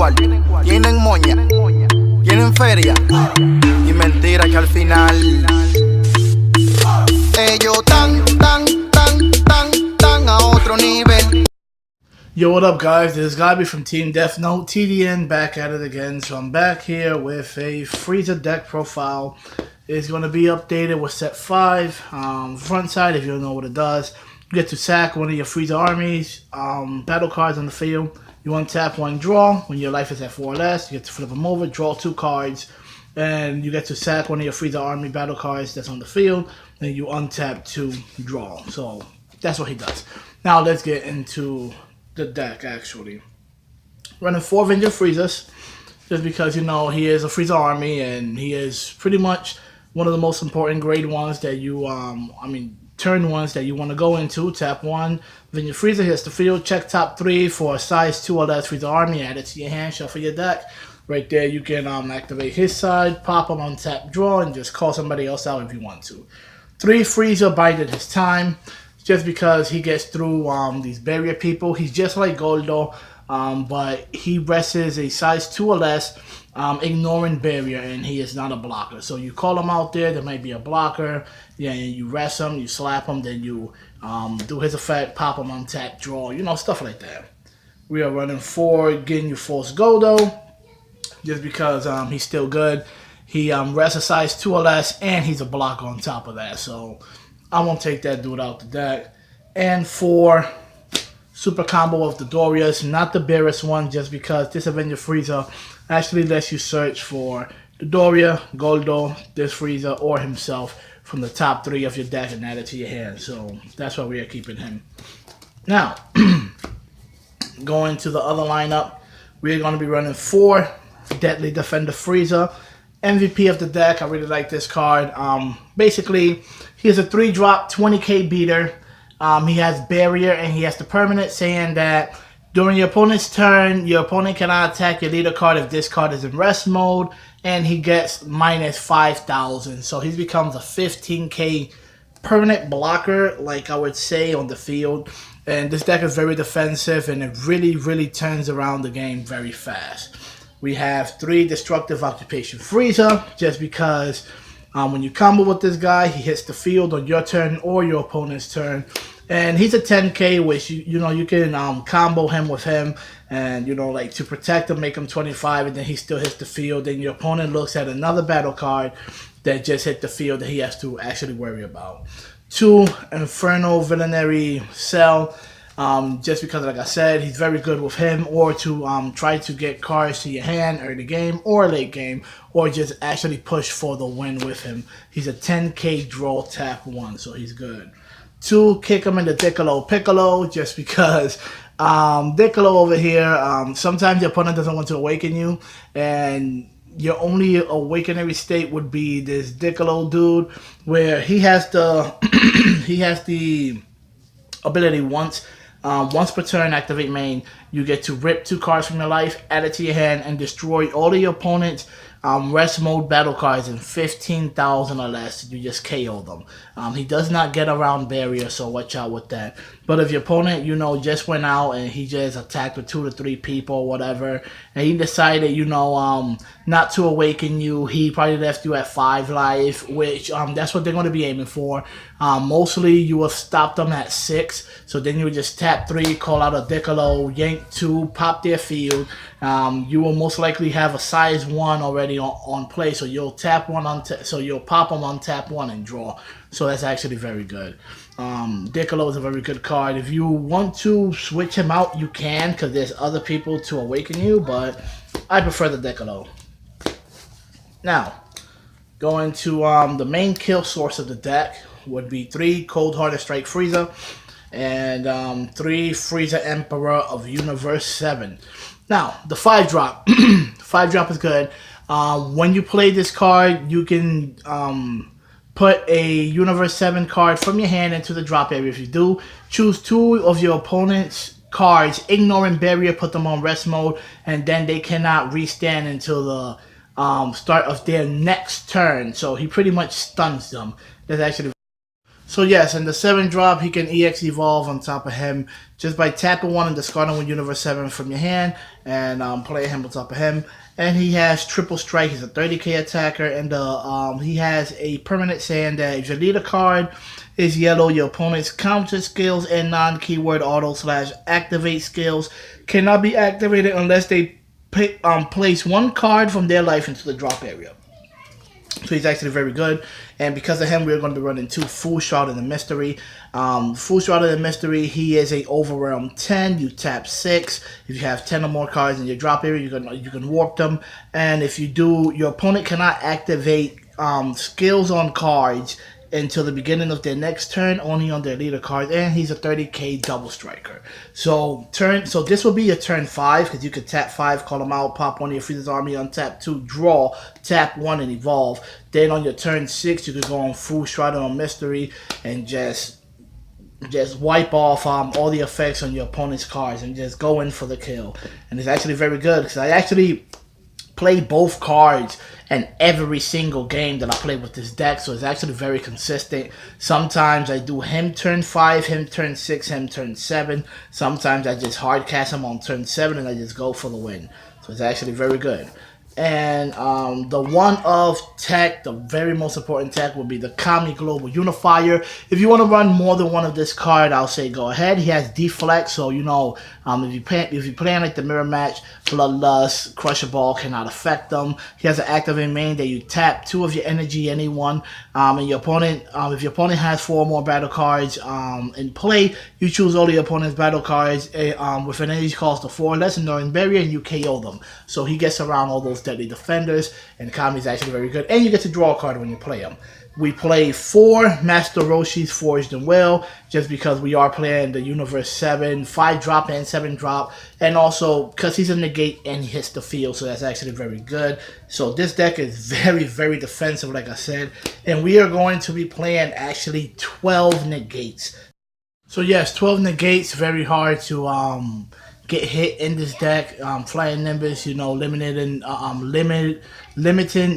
cuarto, tienen moña, tienen feria y mentira que al final ellos tan a otro nivel. Yo, what up, guys? This is Gabi from Team Death Note, TDN, back at it again. So I'm back here with a Frieza deck profile. It's going to be updated with set 5. Front side, if you don't know what it does, you get to sack one of your Frieza armies, battle cards on the field. You untap one, draw. When your life is at 4 or less, you get to flip them over, draw 2 cards, and you get to sack one of your Frieza army battle cards that's on the field. Then you untap 2, draw. So that's what he does. Now let's get into the deck. Actually running 4 Avenger Friezas, just because, you know, he is a Frieza army and he is pretty much one of the most important grade ones that you turn ones that you want to go into. Tap 1, then your Frieza hits the field, check top 3 for a size 2 or less Frieza army, add it to your hand, shuffle your deck. Right there you can activate his side, pop him on tap, draw, and just call somebody else out if you want to. 3 Frieza bided his time, just because he gets through these barrier people. He's just like Goldo, but he rests a size 2 or less, ignoring barrier, and he is not a blocker. So you call him out there might be a blocker, yeah, and you rest him, you slap him, then you do his effect, pop him on tap, draw, you know, stuff like that. We are running 4 Ginyu Force Goldo, just because he's still good. He rests a size 2 or less, and he's a blocker on top of that, so I won't take that dude out the deck. And 4 super combo of the Dorias, not the barest one, just because this Avenger Frieza actually lets you search for the Doria, Goldo, this Frieza, or himself from the top 3 of your deck and add it to your hand. So that's why we are keeping him. Now, going to the other lineup, we're going to be running 4 Deadly Defender Frieza. MVP of the deck. I really like this card. Basically, he is a 3-drop 20k beater. He has barrier and he has the permanent saying that during your opponent's turn, your opponent cannot attack your leader card if this card is in rest mode, and he gets minus 5,000. So he becomes a 15k permanent blocker, like I would say, on the field. And this deck is very defensive, and it really turns around the game very fast. We have 3 Destructive Occupation Frieza, just because when you combo with this guy, he hits the field on your turn or your opponent's turn. And he's a 10k, which, you know, you can combo him with him, and, you know, like, to protect him, make him 25, and then he still hits the field. Then your opponent looks at another battle card that just hit the field that he has to actually worry about. 2 Inferno Villainary Cell. Just because, like I said, he's very good with him, or to try to get cards to your hand early game or late game, or just actually push for the win with him. He's a 10k draw tap 1, so he's good. 2, kick him into Piccolo, just because Piccolo over here, sometimes your opponent doesn't want to awaken you, and your only awakenary state would be this Piccolo dude, where he has the he has the ability once per turn, activate main, you get to rip 2 cards from your life, add it to your hand, and destroy all of your opponent's rest mode battle cards in 15,000 or less. You just KO them. He does not get around barrier, so watch out with that. But if your opponent, you know, just went out and he just attacked with 2 to 3 people or whatever, and he decided, you know, not to awaken you, he probably left you at 5 life, which that's what they're going to be aiming for. Mostly you will stop them at 6, so then you would just tap 3, call out a Piccolo, yank 2, pop their field. You will most likely have a size 1 already on play, so you'll tap 1 on so you'll pop them on tap 1 and draw. So that's actually very good. Piccolo is a very good card. If you want to switch him out, you can, because there's other people to awaken you, but I prefer the Piccolo. Now, going to the main kill source of the deck would be 3 Cold-Hearted Strike Frieza and 3 Frieza Emperor of Universe 7. Now, the 5-drop. 5-drop is good. When you play this card, you can put a Universe 7 card from your hand into the drop area. If you do, choose 2 of your opponent's cards, ignoring barrier, put them on rest mode, and then they cannot restand until the start of their next turn. So he pretty much stuns them. That's actually So yes, in the 7 drop, he can EX evolve on top of him just by tapping 1 and discarding 1 Universe 7 from your hand and playing him on top of him. And he has triple strike. He's a 30k attacker, and he has a permanent saying that if your leader card is yellow, your opponent's counter skills and non-keyword auto/activate skills cannot be activated unless they place 1 card from their life into the drop area. So he's actually very good, and because of him, we're going to be running 2 Full Shroud in the Mystery. Full Shroud in the Mystery, he is a Overwhelm 10. You tap 6. If you have 10 or more cards in your drop area, you can warp them. And if you do, your opponent cannot activate skills on cards until the beginning of their next turn, only on their leader card, and he's a 30k double striker. So this will be your turn 5, because you could tap 5, call them out, pop 1 of your Frieza's army, untap 2, draw, tap 1, and evolve. Then on your turn 6, you could go on Full Shroud on Mystery and just wipe off all the effects on your opponent's cards and just go in for the kill. And it's actually very good, because I actually play both cards in every single game that I play with this deck, so it's actually very consistent. Sometimes I do him turn 5, him turn 6, him turn 7. Sometimes I just hard cast him on turn 7 and I just go for the win. So it's actually very good. And the one of tech, the very most important tech, will be the Kami Global Unifier. If you want to run more than one of this card, I'll say go ahead. He has deflect, so you know if you play like the mirror match, Bloodlust, Crusher Ball cannot affect them. He has an active in main that you tap 2 of your energy, anyone, and your opponent. If your opponent has 4 more battle cards in play, you choose all your opponent's battle cards with an energy cost of 4 less, and barrier, and you KO them. So he gets around all those deadly defenders, and Kami is actually very good, and you get to draw a card when you play him. We play 4 Master Roshi's Forged in Will, just because we are playing the Universe 7, 5 drop and 7 drop, and also because he's a negate and he hits the field, so that's actually very good. So this deck is very, very defensive, like I said, and we are going to be playing actually 12 negates. So yes, 12 negates, very hard to get hit in this deck. Flying Nimbus, you know, limiting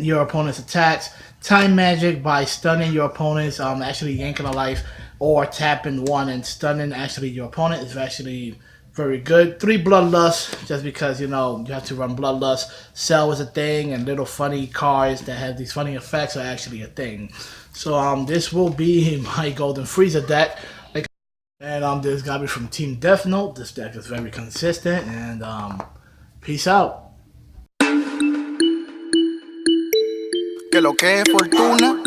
your opponent's attacks. Time Magic by stunning your opponents, actually yanking a life, or tapping 1 and stunning actually your opponent is actually very good. 3 Bloodlust, just because you know you have to run Bloodlust. Cell is a thing, and little funny cards that have these funny effects are actually a thing. So this will be my Golden Frieza deck. And this guy be from Team Death Note. This deck is very consistent, and peace out. Que lo que es fortuna